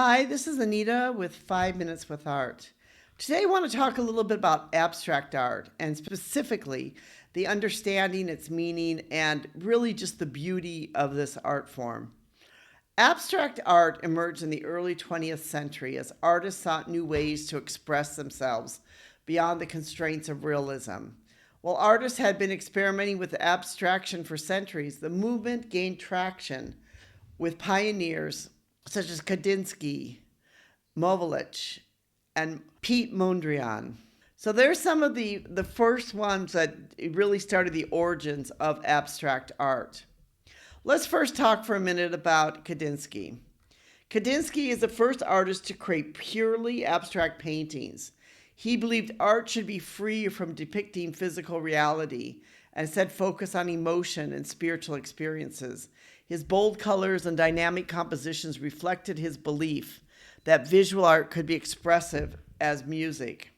Hi, this is Anita with 5 Minutes with Art. Today I want to talk a little bit about abstract art and specifically the understanding, its meaning, and really just the beauty of this art form. Abstract art emerged in the early 20th century as artists sought new ways to express themselves beyond the constraints of realism. While artists had been experimenting with abstraction for centuries, the movement gained traction with pioneers such as Kandinsky, Movelich, and Pete Mondrian. So there's some of the first ones that really started the origins of abstract art. Let's first talk for a minute about Kandinsky. Kandinsky is the first artist to create purely abstract paintings. He believed art should be free from depicting physical reality and instead focus on emotion and spiritual experiences. His bold colors and dynamic compositions reflected his belief that visual art could be expressive as music.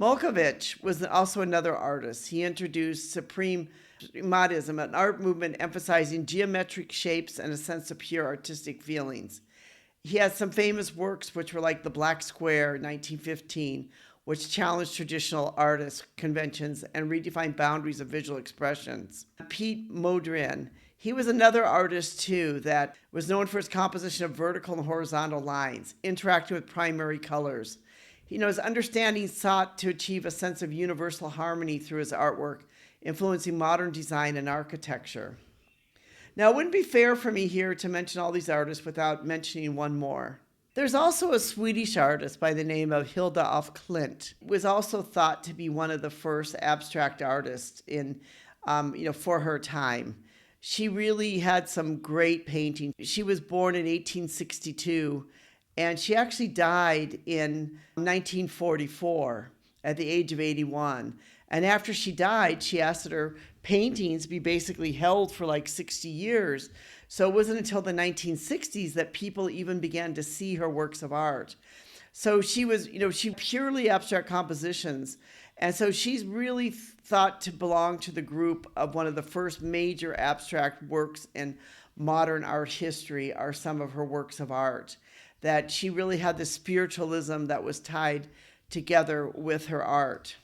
Malkovich was also another artist. He introduced Supreme Modism, an art movement emphasizing geometric shapes and a sense of pure artistic feelings. He had some famous works which were like The Black Square, 1915, which challenged traditional artist conventions and redefined boundaries of visual expressions. Pete Mondrian, he was another artist too that was known for his composition of vertical and horizontal lines, interacting with primary colors. His understanding sought to achieve a sense of universal harmony through his artwork, influencing modern design and architecture. Now, it wouldn't be fair for me here to mention all these artists without mentioning one more. There's also a Swedish artist by the name of Hilda af Klint, who was also thought to be one of the first abstract artists for her time. She really had some great painting. She was born in 1862, and she actually died in 1944 at the age of 81. And after she died, she asked that her paintings be basically held for like 60 years. So it wasn't until the 1960s that people even began to see her works of art. So she purely abstract compositions. And so she's really thought to belong to the group of one of the first major abstract works in modern art history are some of her works of art. That she really had the spiritualism that was tied together with her art.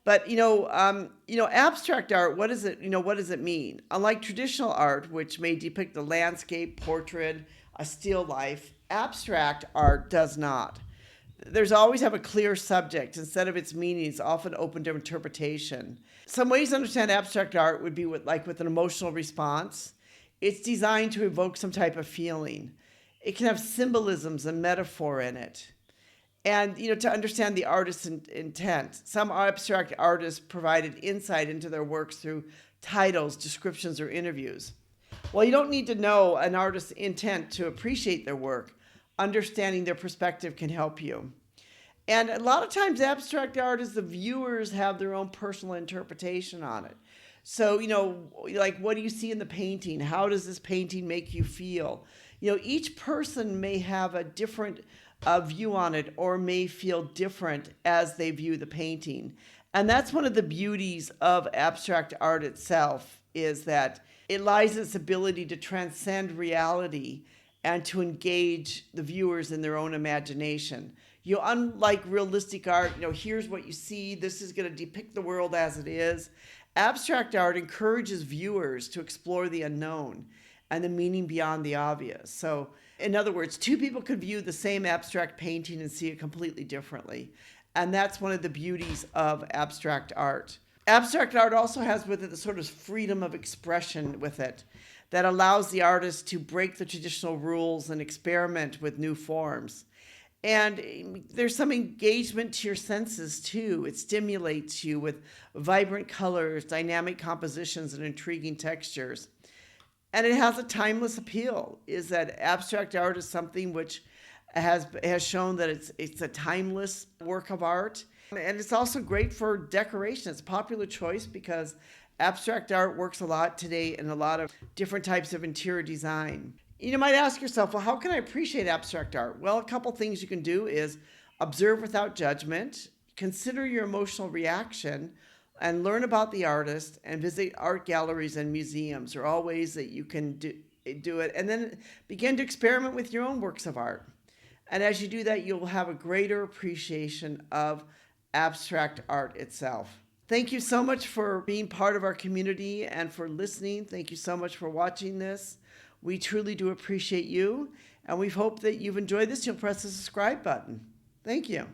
But abstract art. What does it mean? Unlike traditional art, which may depict a landscape, portrait, a still life, abstract art does not. There's always have a clear subject instead of its meaning. It's often open to interpretation. Some ways to understand abstract art would be with an emotional response. It's designed to evoke some type of feeling. It can have symbolisms and metaphor in it. And, to understand the artist's intent. Some abstract artists provided insight into their works through titles, descriptions, or interviews. Well, you don't need to know an artist's intent to appreciate their work. Understanding their perspective can help you. And a lot of times abstract art is the viewers have their own personal interpretation on it. So, what do you see in the painting? How does this painting make you feel? Each person may have a different view on it or may feel different as they view the painting. And that's one of the beauties of abstract art itself, is that it lies in its ability to transcend reality and to engage the viewers in their own imagination. Unlike realistic art, here's what you see, this is going to depict the world as it is. Abstract art encourages viewers to explore the unknown and the meaning beyond the obvious. So, in other words, two people could view the same abstract painting and see it completely differently. And that's one of the beauties of abstract art. Abstract art also has with it the sort of freedom of expression with it that allows the artist to break the traditional rules and experiment with new forms. And there's some engagement to your senses too. It stimulates you with vibrant colors, dynamic compositions, and intriguing textures. And it has a timeless appeal, is that abstract art is something which has shown that it's a timeless work of art. And it's also great for decoration. It's a popular choice because abstract art works a lot today in a lot of different types of interior design. You might ask yourself, well, how can I appreciate abstract art? Well, a couple things you can do is observe without judgment, consider your emotional reaction, and learn about the artist, and visit art galleries and museums are all ways that you can do it, and then begin to experiment with your own works of art. And as you do that, you'll have a greater appreciation of abstract art itself. Thank you so much for being part of our community and for listening. Thank you so much for watching this. We truly do appreciate you, and we hope that you've enjoyed this. You'll press the subscribe button. Thank you.